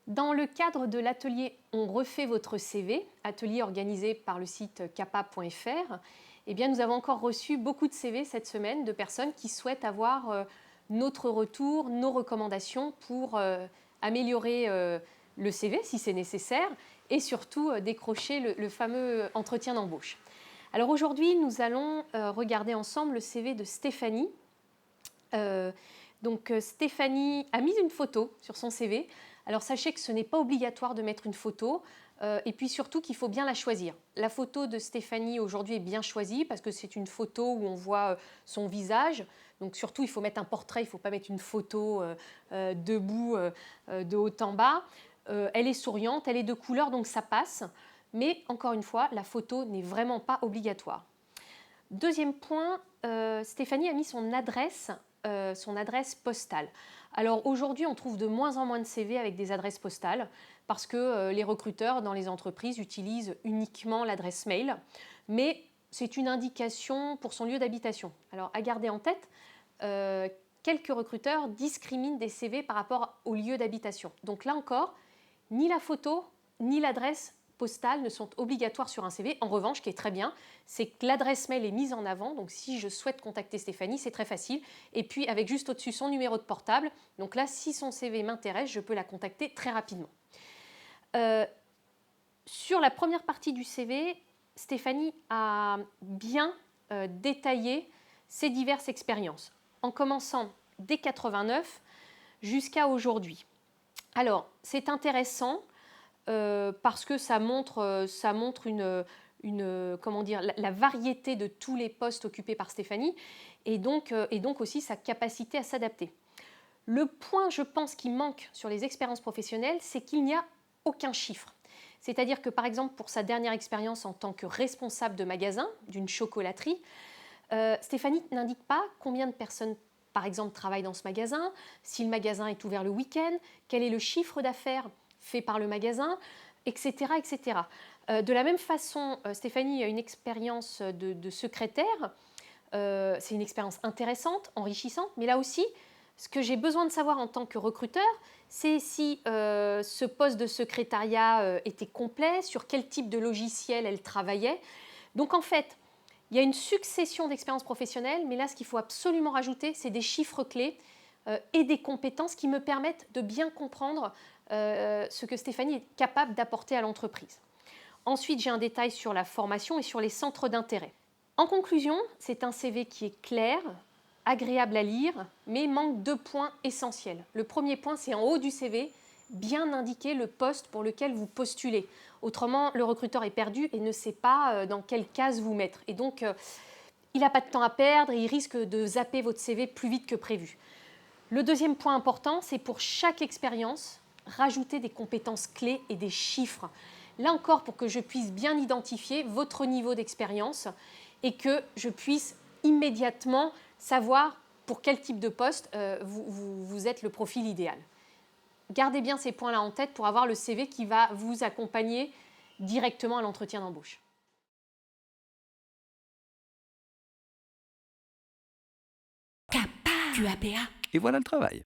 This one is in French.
Dans le cadre de l'atelier On refait votre CV, atelier organisé par le site capa.fr, eh bien, nous avons encore reçu beaucoup de CV cette semaine de personnes qui souhaitent avoir notre retour, nos recommandations pour améliorer le CV si c'est nécessaire et surtout décrocher le fameux entretien d'embauche. Alors aujourd'hui, nous allons regarder ensemble le CV de Stéphanie. Stéphanie a mis une photo sur son CV. Alors sachez que ce n'est pas obligatoire de mettre une photo et puis surtout qu'il faut bien la choisir. La photo de Stéphanie aujourd'hui est bien choisie parce que c'est une photo où on voit son visage. Donc surtout il faut mettre un portrait, il ne faut pas mettre une photo debout de haut en bas. Elle est souriante, elle est de couleur donc ça passe. Mais encore une fois, la photo n'est vraiment pas obligatoire. Deuxième point, Stéphanie a mis son adresse postale. Alors aujourd'hui, on trouve de moins en moins de CV avec des adresses postales parce que les recruteurs dans les entreprises utilisent uniquement l'adresse mail, mais c'est une indication pour son lieu d'habitation. Alors à garder en tête, quelques recruteurs discriminent des CV par rapport au lieu d'habitation. Donc là encore, ni la photo ni l'adresse postales ne sont obligatoires sur un CV. En revanche, ce qui est très bien, c'est que l'adresse mail est mise en avant. Donc, si je souhaite contacter Stéphanie, c'est très facile. Et puis, avec juste au-dessus son numéro de portable. Donc là, si son CV m'intéresse, je peux la contacter très rapidement. Sur la première partie du CV, Stéphanie a bien détaillé ses diverses expériences, en commençant dès 89 jusqu'à aujourd'hui. Alors, c'est intéressant parce que ça montre la variété de tous les postes occupés par Stéphanie et donc aussi sa capacité à s'adapter. Le point, je pense, qui manque sur les expériences professionnelles, c'est qu'il n'y a aucun chiffre. C'est-à-dire que, par exemple, pour sa dernière expérience en tant que responsable de magasin d'une chocolaterie, Stéphanie n'indique pas combien de personnes, par exemple, travaillent dans ce magasin, si le magasin est ouvert le week-end, quel est le chiffre d'affaires fait par le magasin, etc. etc. De la même façon, Stéphanie a une expérience de secrétaire. C'est une expérience intéressante, enrichissante, mais là aussi, ce que j'ai besoin de savoir en tant que recruteur, c'est si ce poste de secrétariat était complet, sur quel type de logiciel elle travaillait. Donc en fait, il y a une succession d'expériences professionnelles, mais là, ce qu'il faut absolument rajouter, c'est des chiffres clés et des compétences qui me permettent de bien comprendre ce que Stéphanie est capable d'apporter à l'entreprise. Ensuite, j'ai un détail sur la formation et sur les centres d'intérêt. En conclusion, c'est un CV qui est clair, agréable à lire, mais manque 2 points essentiels. Le premier point, c'est en haut du CV, bien indiquer le poste pour lequel vous postulez. Autrement, le recruteur est perdu et ne sait pas dans quelle case vous mettre. Et donc, il n'a pas de temps à perdre et il risque de zapper votre CV plus vite que prévu. Le deuxième point important, c'est pour chaque expérience, rajouter des compétences clés et des chiffres. Là encore, pour que je puisse bien identifier votre niveau d'expérience et que je puisse immédiatement savoir pour quel type de poste vous êtes le profil idéal. Gardez bien ces points-là en tête pour avoir le CV qui va vous accompagner directement à l'entretien d'embauche. Et voilà le travail.